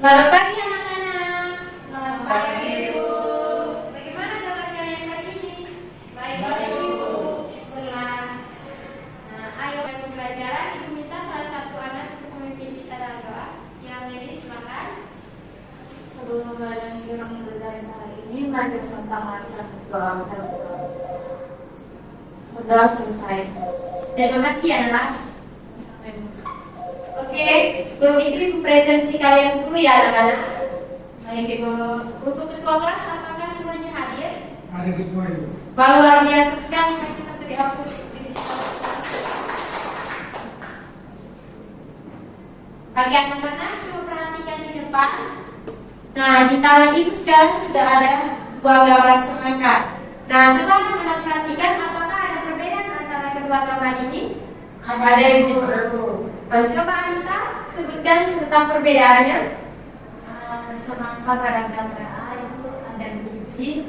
Selamat pagi anak-anak. Selamat pagi, Ibu. Bagaimana kabar kalian hari ini? Baik, Ibu. Syukurlah. Nah, ayo dalam pembelajaran Ibu minta salah satu anak untuk memimpin kita dalam doa. Ya, Mary, silakan. Sebelum memulai firman pelajaran hari ini, mari bersama-sama kita berdoa. Berdoa selesai. Terima kasih anak. Oke, sebelum itu Ibu presentasi kalian dulu ya anak-anak. Baik Ibu, untuk ketua kelas apakah semuanya hadir? Ada semua itu. Wah, luar biasa sekali. Mari kita beri aplaus. Bagi anak-anak, coba perhatikan di depan. Nah, di tangan Ibu sekarang sudah ada dua gambar semangka. Nah, coba anak-anak perhatikan apakah ada perbedaan antara kedua gambar ini? Ada Ibu. Nah, coba Anita sebutkan tentang perbedaannya. Semangka pada gambar A itu ada biji,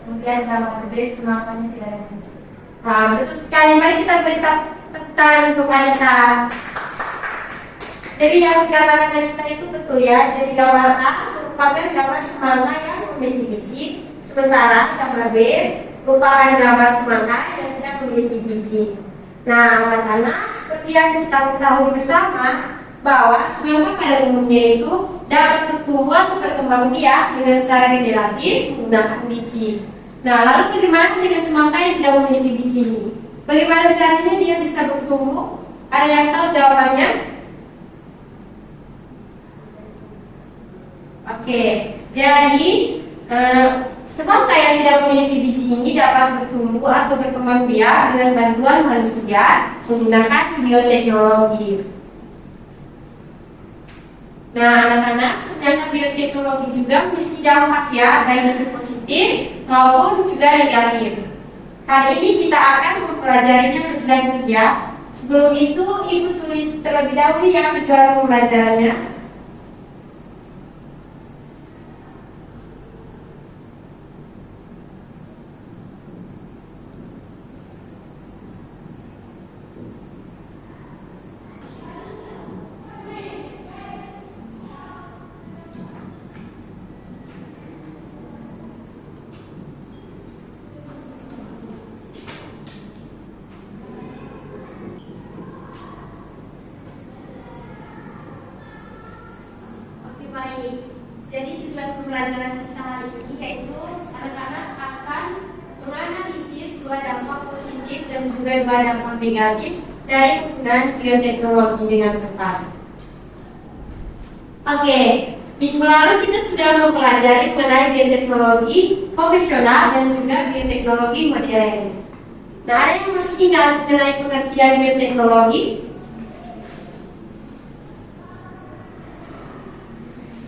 kemudian gambar B semangkanya tidak ada biji. Nah, betul sekali. Mari kita beri tepuk tangan untuk Anita. Jadi yang gambar Anita itu betul ya. Jadi gambar A merupakan gambar semangka yang memiliki biji, sementara gambar B merupakan gambar semangka yang tidak memiliki biji. Nah, anak-anak, seperti yang kita ketahui bersama bahwa semangka pada umumnya itu dapat bertumbuh atau berkembang biak dengan cara generatif menggunakan biji. Nah, lalu bagaimana dengan semangka yang tidak memiliki biji ini? Bagaimana caranya dia bisa bertumbuh? Ada yang tahu jawabannya? Oke, jadi semangka yang tidak memiliki biji ini dapat bertumbuh atau berkembang biak dengan bantuan manusia menggunakan bioteknologi. Nah, anak-anak, ternyata bioteknologi juga memiliki dampak ya, baik yang positif maupun juga negatif. Hari ini kita akan mempelajarinya lebih lanjut ya. Sebelum itu, Ibu tulis terlebih dahulu ya tujuan pembelajarannya. Baik, jadi tujuan pembelajaran kita hari ini yaitu anak-anak akan menganalisis dua dampak positif dan juga dua dampak negatif dari penggunaan bioteknologi dengan tepat. Oke, minggu lalu kita sudah mempelajari mengenai bioteknologi konvensional dan juga bioteknologi modern. Nah, ada yang masih ingat mengenai pengertian bioteknologi?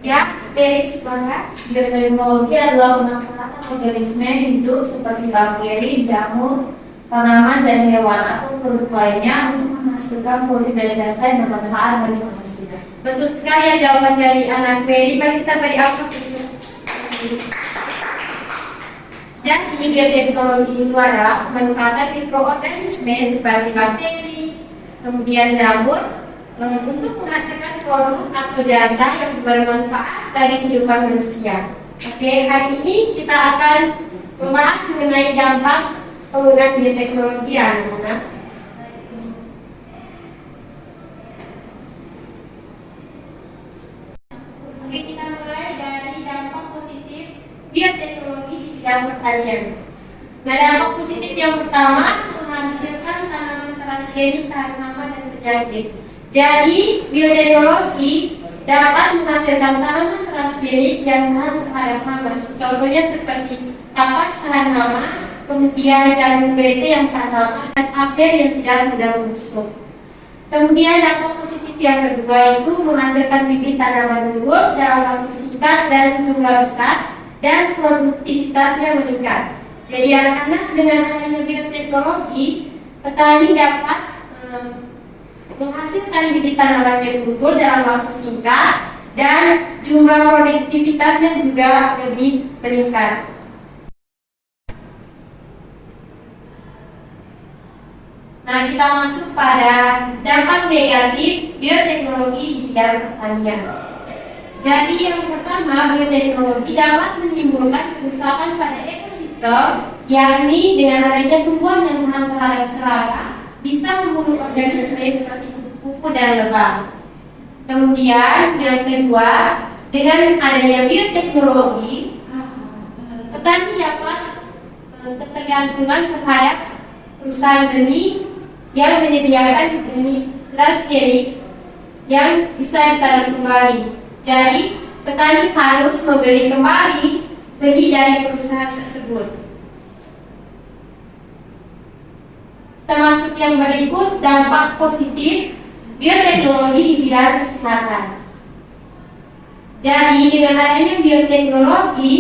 Ya, Felix semangat. Bioteknologi adalah pemanfaatan organisme hidup seperti bakteri, jamur, tanaman, dan hewan atau produk lainnya untuk menghasilkan produk dan jasa yang bermanfaat bagi manusia. Betul sekali ya jawaban dari anak Mary. Mari kita beri aplaus. Jadi bioteknologi itu adalah pemanfaatan mikroorganisme seperti bakteri, kemudian jamur, untuk menghasilkan produk atau jasa yang bermanfaat bagi kehidupan manusia. Oke, hari ini kita akan membahas mengenai dampak penggunaan bioteknologi ya, anak-anak. Oke, kita mulai dari dampak positif bioteknologi di bidang pertanian. Nah, dampak positif yang pertama menghasilkan tanaman transgenik tahan hama dan penyakit. Jadi, bioteknologi dapat menghasilkan tanaman transgenik yang tahan terhadap hama. Contohnya seperti kapas tahan hama, kemudian jagung bete yang tahan hama, dan apel yang tidak mudah membusuk. Kemudian dampak positif yang kedua itu menghasilkan bibit tanaman unggul dalam waktu singkat dan jumlah besar, dan produktivitasnya meningkat. Jadi anak-anak, dengan adanya bioteknologi, petani dapat menghasilkan bibit tanaman yang unggul dalam waktu singkat dan jumlah produktivitasnya juga lebih meningkat. Nah, kita masuk pada dampak negatif bioteknologi di bidang pertanian. Jadi yang pertama, bioteknologi dapat menimbulkan kerusakan pada ekosistem, yakni dengan adanya tumbuhan yang tahan terhadap serangga bisa membunuh organisme seperti kupu-kupu dan lebah. Kemudian yang kedua, dengan adanya bioteknologi, petani dapat ketergantungan terhadap perusahaan benih yang menyediakan benih transgenik yang bisa ditanam kembali. Jadi, petani harus membeli kembali benih dari perusahaan tersebut. Termasuk yang berikut dampak positif bioteknologi di bidang kesehatan. Jadi, dengan adanya bioteknologi,